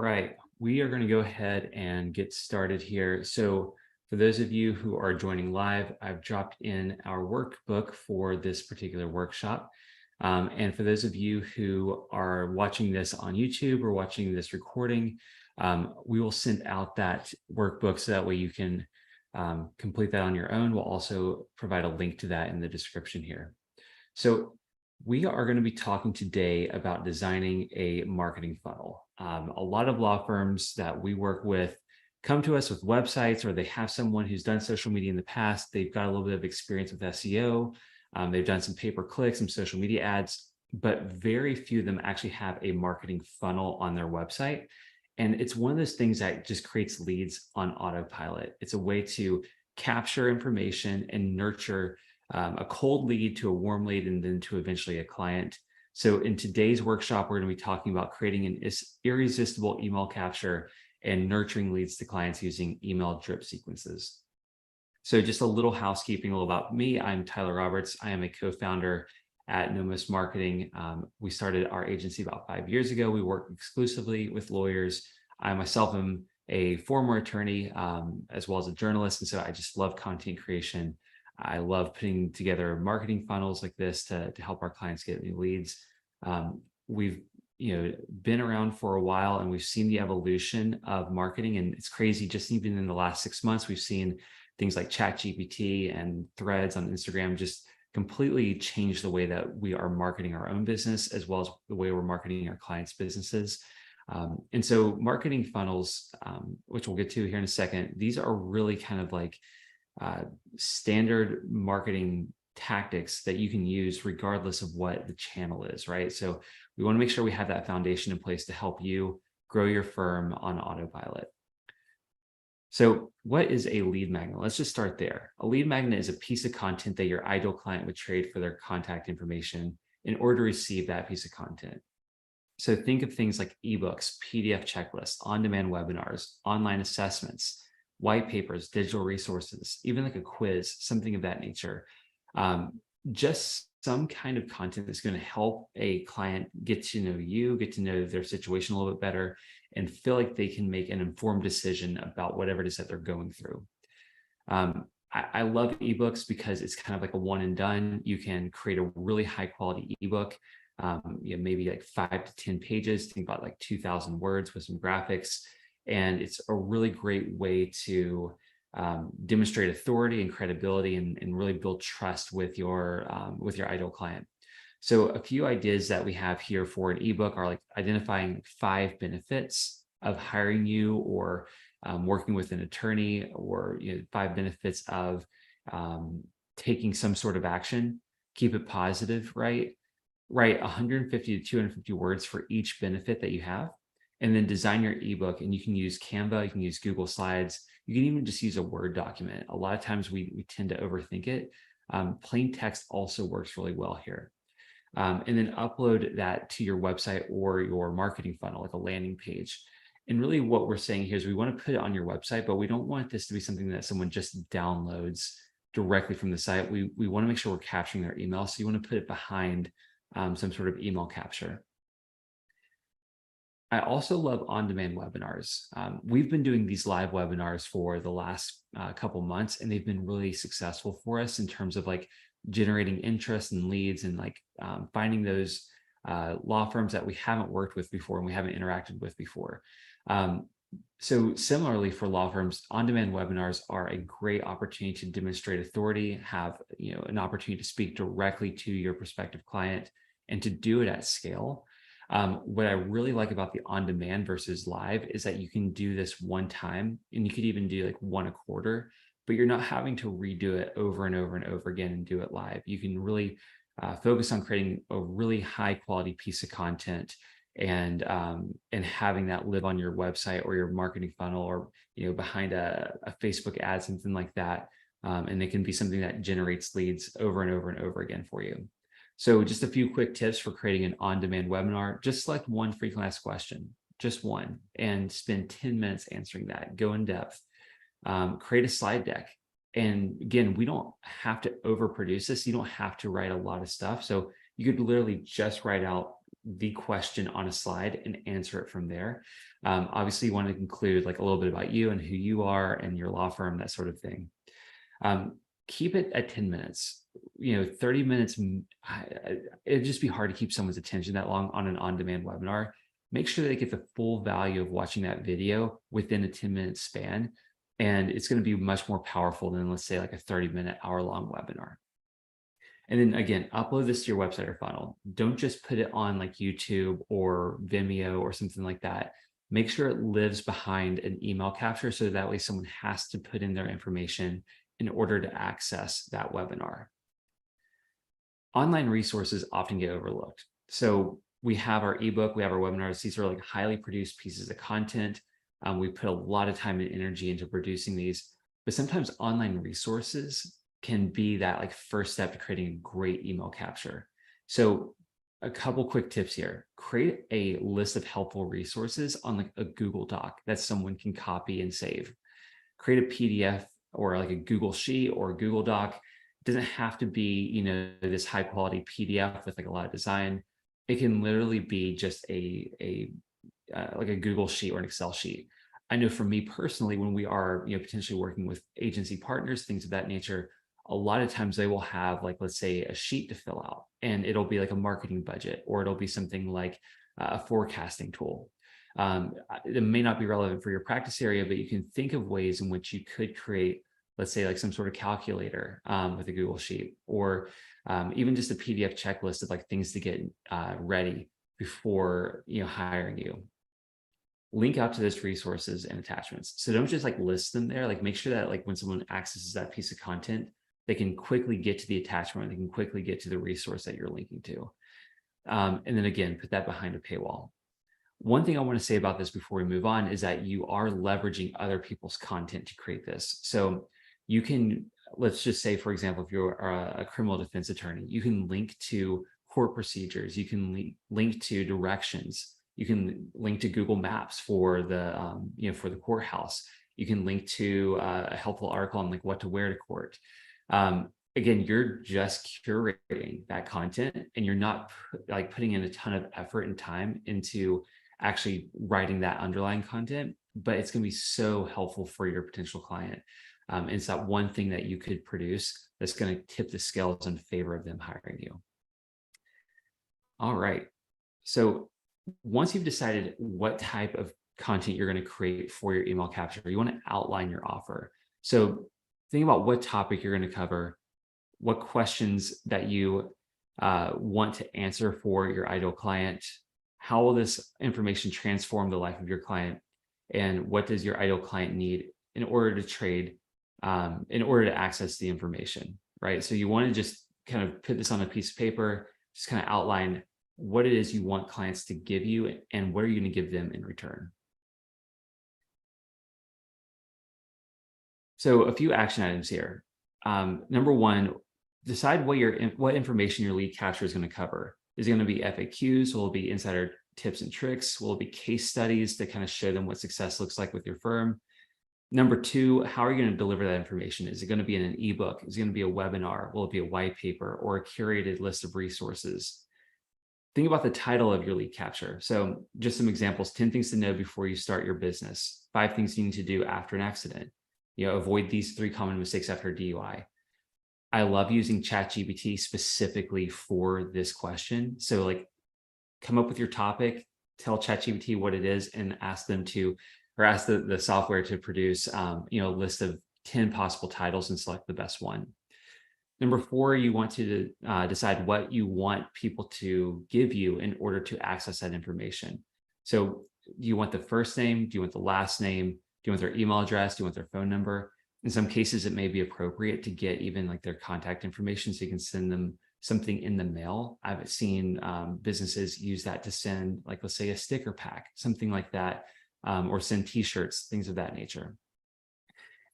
right, we are going to go ahead and get started here. So, for those of you who are joining live, I've dropped in our workbook for this particular workshop. And for those of you who are watching this on YouTube or watching this recording, we will send out that workbook so that way you can complete that on your own. We'll also provide a link to that in the description here. So, we are going to be talking today about designing a marketing funnel. A lot of law firms that we work with come to us with websites, or they have someone who's done social media in the past. They've got a little bit of experience with SEO. They've done some pay per click, some social media ads, but very few of them actually have a marketing funnel on their website. And it's one of those things that just creates leads on autopilot. It's a way to capture information and nurture a cold lead to a warm lead and then to eventually a client. So in today's workshop, we're going to be talking about creating an irresistible email capture and nurturing leads to clients using email drip sequences. So just a little housekeeping, a little about me. I'm Tyler Roberts. I am a co-founder at Nomos Marketing. We started our agency about 5 years ago. We work exclusively with lawyers. I myself am a former attorney, as well as a journalist. And so I just love content creation. I love putting together marketing funnels like this to help our clients get new leads. We've been around for a while, and we've seen the evolution of marketing, and it's crazy. Just even in the last 6 months, we've seen things like ChatGPT and Threads on Instagram just completely change the way that we are marketing our own business, as well as the way we're marketing our clients' businesses. And so marketing funnels, which we'll get to here in a second, these are really kind of like standard marketing tactics that you can use regardless of what the channel is, right? So we want to make sure we have that foundation in place to help you grow your firm on autopilot. So what is a lead magnet? Let's just start there. A lead magnet is a piece of content that your ideal client would trade for their contact information in order to receive that piece of content. So think of things like ebooks, PDF checklists, on-demand webinars, online assessments, white papers, digital resources, even like a quiz, something of that nature. Just some kind of content that's going to help a client get to know you, get to know their situation a little bit better, and feel like they can make an informed decision about whatever it is that they're going through. I love ebooks because it's kind of like a one and done. You can create a really high quality ebook, maybe like 5 to 10 pages, think about like 2,000 words with some graphics. And it's a really great way to demonstrate authority and credibility and really build trust with your ideal client. So a few ideas that we have here for an ebook are like identifying 5 benefits of hiring you or working with an attorney, or 5 benefits of taking some sort of action. Keep it positive, right? Write 150 to 250 words for each benefit that you have, and then design your ebook. And you can use Canva, you can use Google Slides, you can even just use a Word document. A lot of times we tend to overthink it. Plain text also works really well here. And then upload that to your website or your marketing funnel, like a landing page. And really what we're saying here is we want to put it on your website, but we don't want this to be something that someone just downloads directly from the site. We want to make sure we're capturing their email. So you want to put it behind some sort of email capture. I also love on-demand webinars. We've been doing these live webinars for the last couple months, and they've been really successful for us in terms of like generating interest and leads, and like finding those law firms that we haven't worked with before and we haven't interacted with before. So similarly for law firms, on-demand webinars are a great opportunity to demonstrate authority, have an opportunity to speak directly to your prospective client, and to do it at scale. What I really like about the on-demand versus live is that you can do this one time, and you could even do like one a quarter, but you're not having to redo it over and over and over again and do it live. You can really focus on creating a really high quality piece of content, and having that live on your website or your marketing funnel, or behind a Facebook ad, something like that. And it can be something that generates leads over and over and over again for you. So just a few quick tips for creating an on-demand webinar. Just select one frequently asked question, just one, and spend 10 minutes answering that. Go in depth. Create a slide deck. And again, we don't have to overproduce this. You don't have to write a lot of stuff. So you could literally just write out the question on a slide and answer it from there. Obviously, you want to include like a little bit about you and who you are and your law firm, that sort of thing. Keep it at 10 minutes. 30 minutes, it'd just be hard to keep someone's attention that long on an on-demand webinar. Make sure they get the full value of watching that video within a 10-minute span. And it's going to be much more powerful than, let's say, like a 30-minute, hour-long webinar. And then again, upload this to your website or funnel. Don't just put it on like YouTube or Vimeo or something like that. Make sure it lives behind an email capture so that way someone has to put in their information in order to access that webinar. Online resources often get overlooked. So we have our ebook, we have our webinars. These are like highly produced pieces of content. We put a lot of time and energy into producing these, but sometimes online resources can be that like first step to creating a great email capture. So a couple quick tips here. Create a list of helpful resources on like a Google Doc that someone can copy and save. Create a PDF or like a Google Sheet or a Google Doc. It doesn't have to be, this high quality PDF with like a lot of design. It can literally be just like a Google Sheet or an Excel sheet. I know for me personally, when we are, potentially working with agency partners, things of that nature, a lot of times they will have like, let's say, a sheet to fill out, and it'll be like a marketing budget, or it'll be something like a forecasting tool. It may not be relevant for your practice area, but you can think of ways in which you could create, let's say, like some sort of calculator with a Google Sheet, or even just a PDF checklist of like things to get ready before hiring you. Link out to those resources and attachments. So don't just like list them there. Like make sure that like when someone accesses that piece of content, they can quickly get to the attachment, they can quickly get to the resource that you're linking to. And then again, put that behind a paywall. One thing I want to say about this before we move on is that you are leveraging other people's content to create this. So you can, let's just say, for example, if you're a criminal defense attorney, you can link to court procedures, you can link to directions, you can link to Google Maps for the, for the courthouse. You can link to a helpful article on like what to wear to court. Again, you're just curating that content, and you're not like putting in a ton of effort and time into actually writing that underlying content, but it's going to be so helpful for your potential client. It's that one thing that you could produce that's going to tip the scales in favor of them hiring you. All right. So once you've decided what type of content you're going to create for your email capture, you want to outline your offer. So think about what topic you're going to cover, what questions that you want to answer for your ideal client, how will this information transform the life of your client, and what does your ideal client need in order to trade, in order to access the information, right? So you want to just kind of put this on a piece of paper, just kind of outline what it is you want clients to give you and what are you going to give them in return. So a few action items here. Number one, decide what information your lead capture is going to cover. Is it going to be FAQs? Will it be insider tips and tricks? Will it be case studies to kind of show them what success looks like with your firm? Number two, how are you going to deliver that information? Is it going to be in an ebook? Is it going to be a webinar? Will it be a white paper or a curated list of resources? Think about the title of your lead capture. So just some examples: 10 things to know before you start your business, 5 things you need to do after an accident, avoid these 3 common mistakes after DUI. I love using ChatGPT specifically for this question. So like, come up with your topic, tell ChatGPT what it is, and ask them to, or ask the software to produce, a list of 10 possible titles and select the best one. Number 4, you want to decide what you want people to give you in order to access that information. So do you want the first name? Do you want the last name? Do you want their email address? Do you want their phone number? In some cases, it may be appropriate to get even like their contact information so you can send them something in the mail. I've seen businesses use that to send, like, let's say, a sticker pack, something like that, or send t-shirts, things of that nature.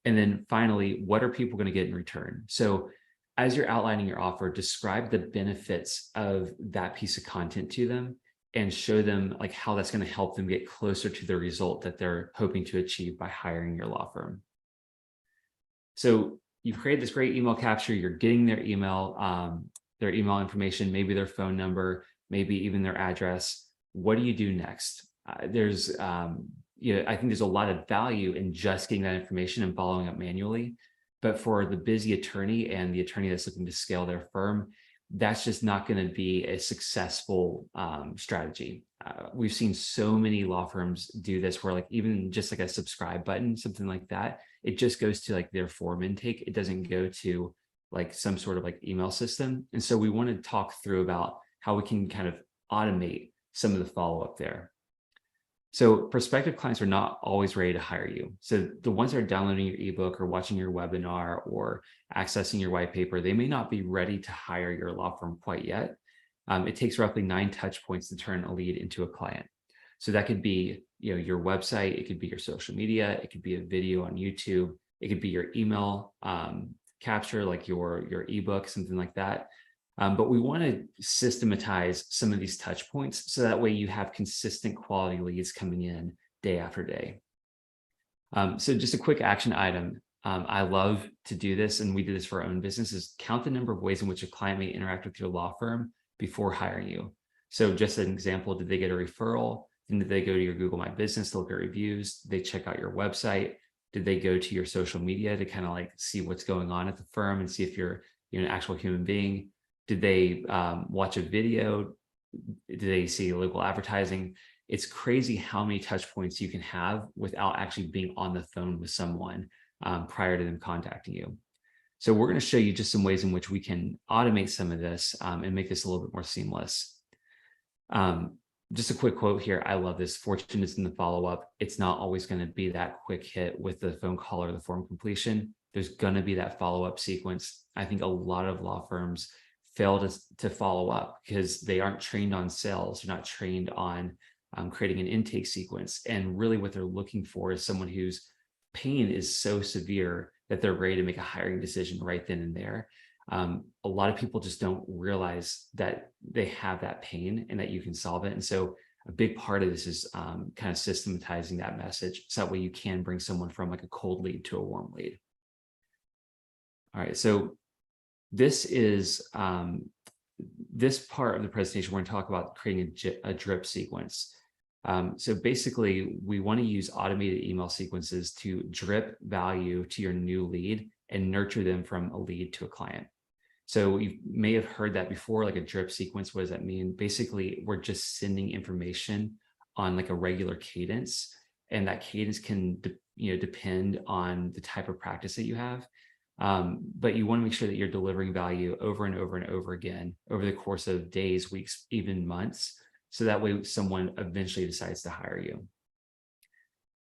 And then finally, what are people going to get in return? So as you're outlining your offer, describe the benefits of that piece of content to them and show them like how that's going to help them get closer to the result that they're hoping to achieve by hiring your law firm. So you've created this great email capture, you're getting their email information, maybe their phone number, maybe even their address. What do you do next? I think there's a lot of value in just getting that information and following up manually. But for the busy attorney and the attorney that's looking to scale their firm, that's just not going to be a successful strategy. We've seen so many law firms do this where like even just like a subscribe button, something like that, it just goes to like their form intake. It doesn't go to like some sort of like email system. And so we want to talk through about how we can kind of automate some of the follow-up there. So prospective clients are not always ready to hire you. So the ones that are downloading your ebook or watching your webinar or accessing your white paper, they may not be ready to hire your law firm quite yet. It takes roughly 9 touch points to turn a lead into a client. So that could be, your website, it could be your social media, it could be a video on YouTube, it could be your email capture, like your ebook, something like that. But we want to systematize some of these touch points so that way you have consistent quality leads coming in day after day. So just a quick action item. I love to do this, and we do this for our own business, is count the number of ways in which a client may interact with your law firm before hiring you. So just an example, did they get a referral? Then did they go to your Google My Business to look at reviews? Did they check out your website? Did they go to your social media to kind of like see what's going on at the firm and see if you're an actual human being? Did they watch a video? Did they see local advertising? It's crazy how many touch points you can have without actually being on the phone with someone prior to them contacting you. So we're going to show you just some ways in which we can automate some of this and make this a little bit more seamless. Just a quick quote here. I love this. Fortune is in the follow-up. It's not always going to be that quick hit with the phone call or the form completion. There's going to be that follow-up sequence. I think a lot of law firms fail to follow up because they aren't trained on sales. They're not trained on creating an intake sequence. And really what they're looking for is someone whose pain is so severe that they're ready to make a hiring decision right then and there. A lot of people just don't realize that they have that pain and that you can solve it. And so a big part of this is kind of systematizing that message so that way you can bring someone from like a cold lead to a warm lead. All right, so this is this part of the presentation, we're going to talk about creating a drip sequence. So basically, we want to use automated email sequences to drip value to your new lead and nurture them from a lead to a client. So you may have heard that before, like a drip sequence. What does that mean? Basically, we're just sending information on like a regular cadence, and that cadence can depend on the type of practice that you have. But you want to make sure that you're delivering value over and over and over again over the course of days, weeks, even months. So that way someone eventually decides to hire you.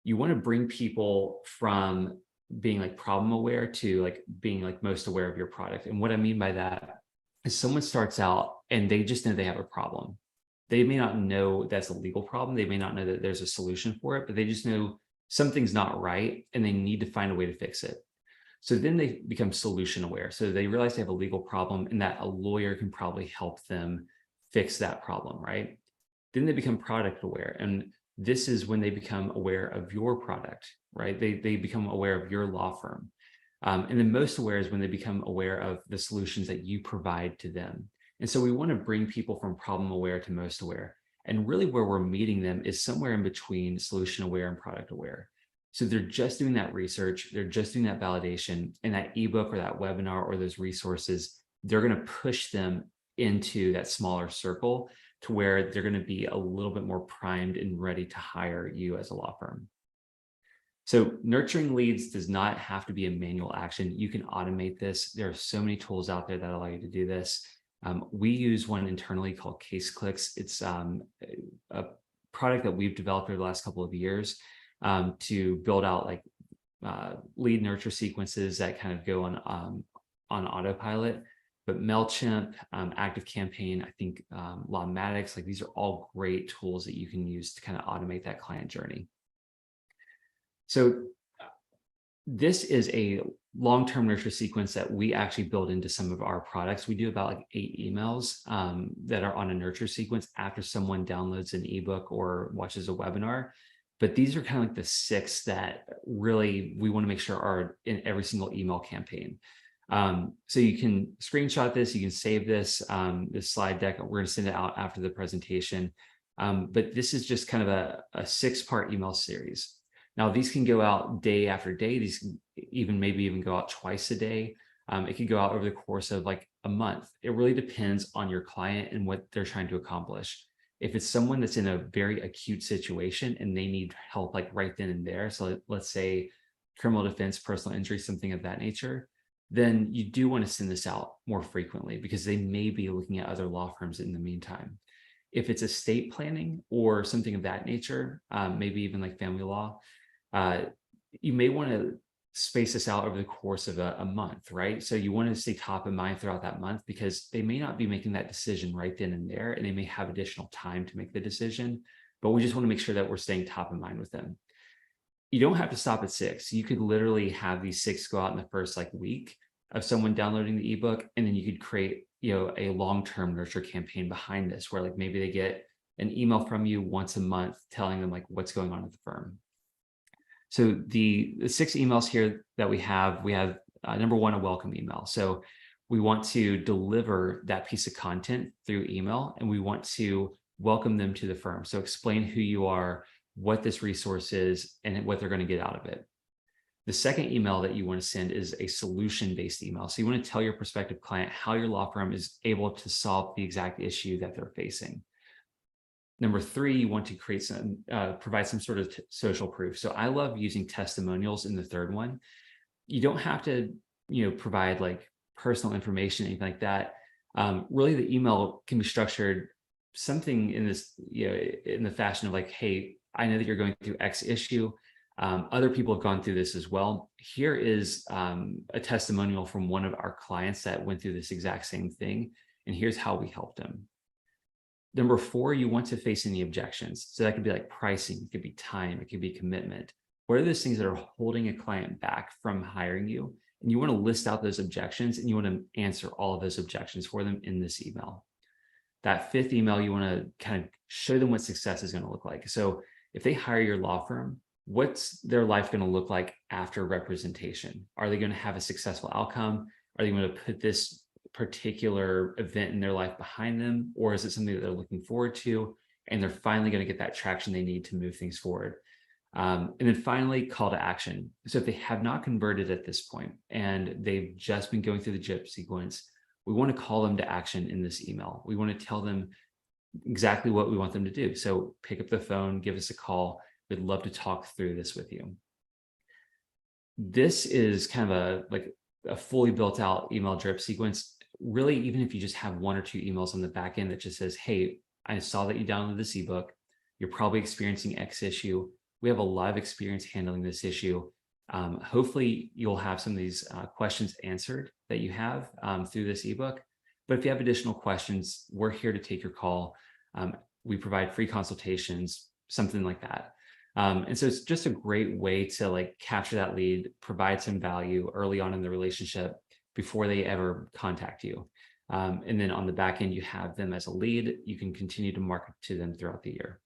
You want to bring people from being like problem aware to like being like most aware of your product. And what I mean by that is someone starts out and they just know they have a problem. They may not know that's a legal problem. They may not know that there's a solution for it, but they just know something's not right and they need to find a way to fix it. So then they become solution aware. So they realize they have a legal problem and that a lawyer can probably help them fix that problem, right? Then they become product aware. And this is when they become aware of your product, right? They become aware of your law firm. And then most aware is when they become aware of the solutions that you provide to them. And so we want to bring people from problem aware to most aware. And really where we're meeting them is somewhere in between solution aware and product aware. So they're just doing that research, they're just doing that validation, and that ebook or that webinar or those resources, they're going to push them into that smaller circle to where they're going to be a little bit more primed and ready to hire you as a law firm. So nurturing leads does not have to be a manual action. You can automate this. There are so many tools out there that allow you to do this. We use one internally called CaseClicks. It's a product that we've developed over the last couple of years to build out like lead nurture sequences that kind of go on autopilot. But MailChimp, ActiveCampaign, I think Lawmatics, like these are all great tools that you can use to kind of automate that client journey. So this is a long-term nurture sequence that we actually build into some of our products. We do about like 8 emails that are on a nurture sequence after someone downloads an ebook or watches a webinar. But these are kind of like the 6 that really we want to make sure are in every single email campaign. So you can screenshot this, you can save this slide deck. We're going to send it out after the presentation. But this is just kind of a 6-part email series. Now, these can go out day after day. These can maybe even go out twice a day. It could go out over the course of like a month. It really depends on your client and what they're trying to accomplish. If it's someone that's in a very acute situation and they need help like right then and there, so let's say criminal defense, personal injury, something of that nature, then you do want to send this out more frequently because they may be looking at other law firms in the meantime. If it's estate planning or something of that nature, maybe even like family law, uh, you may want to space this out over the course of a month, right? So you want to stay top of mind throughout that month because they may not be making that decision right then and there, and they may have additional time to make the decision, but we just want to make sure that we're staying top of mind with them. You don't have to stop at 6. You could literally have these 6 go out in the first like week of someone downloading the ebook, and then you could create, a long-term nurture campaign behind this, where like maybe they get an email from you once a month telling them like what's going on at the firm. So the 6 emails here that we have number 1, a welcome email. So we want to deliver that piece of content through email, and we want to welcome them to the firm. So explain who you are, what this resource is, and what they're going to get out of it. The second email that you want to send is a solution-based email. So you want to tell your prospective client how your law firm is able to solve the exact issue that they're facing. Number 3, you want to provide some sort of social proof. So I love using testimonials in the third one. You don't have to, provide like personal information, anything like that. Really, the email can be structured something in this, in the fashion of like, hey, I know that you're going through X issue. Other people have gone through this as well. Here is a testimonial from one of our clients that went through this exact same thing, and here's how we helped them. Number 4, you want to face any objections. So that could be like pricing, it could be time, it could be commitment. What are those things that are holding a client back from hiring you? And you want to list out those objections, and you want to answer all of those objections for them in this email. That 5th email, you want to kind of show them what success is going to look like. So if they hire your law firm, what's their life going to look like after representation? Are they going to have a successful outcome? Are they going to put this particular event in their life behind them? Or is it something that they're looking forward to, and they're finally going to get that traction they need to move things forward? And then finally, call to action. So if they have not converted at this point and they've just been going through the JIP sequence, we want to call them to action in this email. We want to tell them exactly what we want them to do. So pick up the phone, give us a call. We'd love to talk through this with you. This is kind of a fully built out email drip sequence. Really, even if you just have 1 or 2 emails on the back end that just says, hey, I saw that you downloaded this ebook. You're probably experiencing X issue. We have a lot of experience handling this issue. Hopefully you'll have some of these questions answered that you have through this ebook. But if you have additional questions, we're here to take your call. We provide free consultations, something like that. And so it's just a great way to like capture that lead, provide some value early on in the relationship before they ever contact you. And then on the back end, you have them as a lead. You can continue to market to them throughout the year.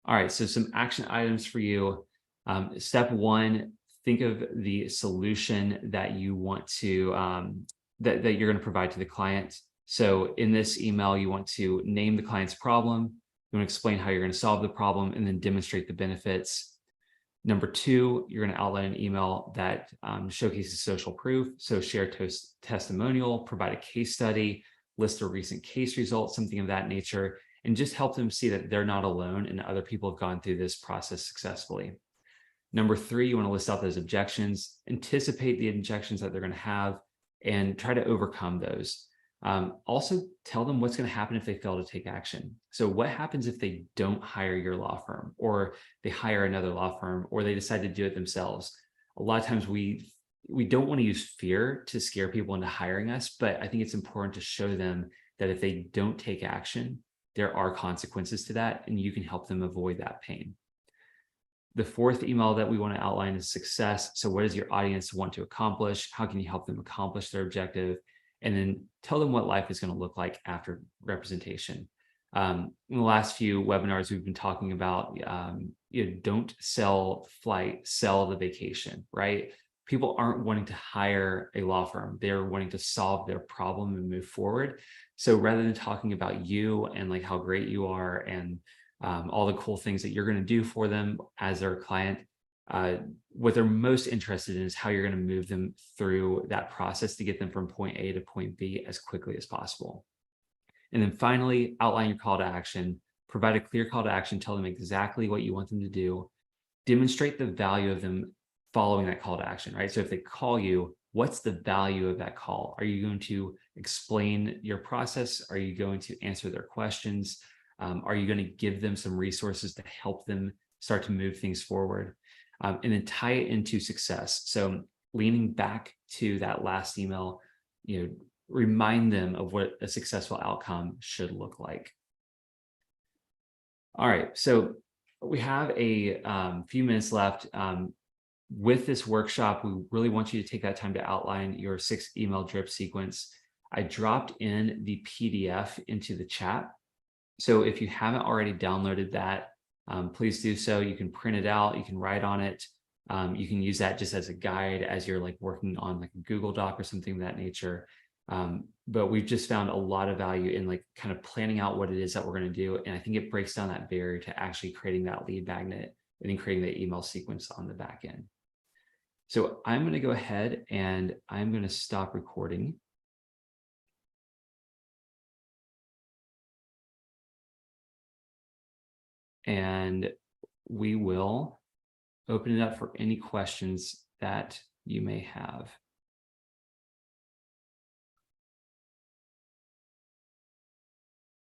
All right, so some action items for you. Step 1, think of the solution that you want to, that you're going to provide to the client. So in this email, you want to name the client's problem. You want to explain how you're going to solve the problem and then demonstrate the benefits. Number 2, you're going to outline an email that showcases social proof. So share testimonial, provide a case study, list a recent case result, something of that nature, and just help them see that they're not alone and other people have gone through this process successfully. Number 3, you want to list out those objections, anticipate the objections that they're going to have, and try to overcome those. Also tell them what's going to happen if they fail to take action. So what happens if they don't hire your law firm, or they hire another law firm, or they decide to do it themselves? A lot of times we don't want to use fear to scare people into hiring us, but I think it's important to show them that if they don't take action, there are consequences to that, and you can help them avoid that pain. The 4th email that we want to outline is success. So what does your audience want to accomplish? How can you help them accomplish their objective? And then tell them what life is going to look like after representation. In the last few webinars, we've been talking about, don't sell flight, sell the vacation, right? people aren't wanting to hire a law firm. They're wanting to solve their problem and move forward. So rather than talking about you and like how great you are and all the cool things that you're going to do for them as their client, what they're most interested in is how you're going to move them through that process to get them from point A to point B as quickly as possible. And then finally, outline your call to action, provide a clear call to action, tell them exactly what you want them to do, demonstrate the value of them following that call to action, right? So if they call you, what's the value of that call? Are you going to explain your process? Are you going to answer their questions? Are you going to give them some resources to help them start to move things forward? And then tie it into success. So leaning back to that last email, remind them of what a successful outcome should look like. All right, so we have a few minutes left. With this workshop, we really want you to take that time to outline your 6 email drip sequence. I dropped in the PDF into the chat. So if you haven't already downloaded that, please do so. You can print it out, you can write on it. You can use that just as a guide as you're like working on like a Google Doc or something of that nature. But we've just found a lot of value in like kind of planning out what it is that we're going to do. And I think it breaks down that barrier to actually creating that lead magnet and then creating the email sequence on the back end. So I'm going to go ahead and I'm going to stop recording. And we will open it up for any questions that you may have.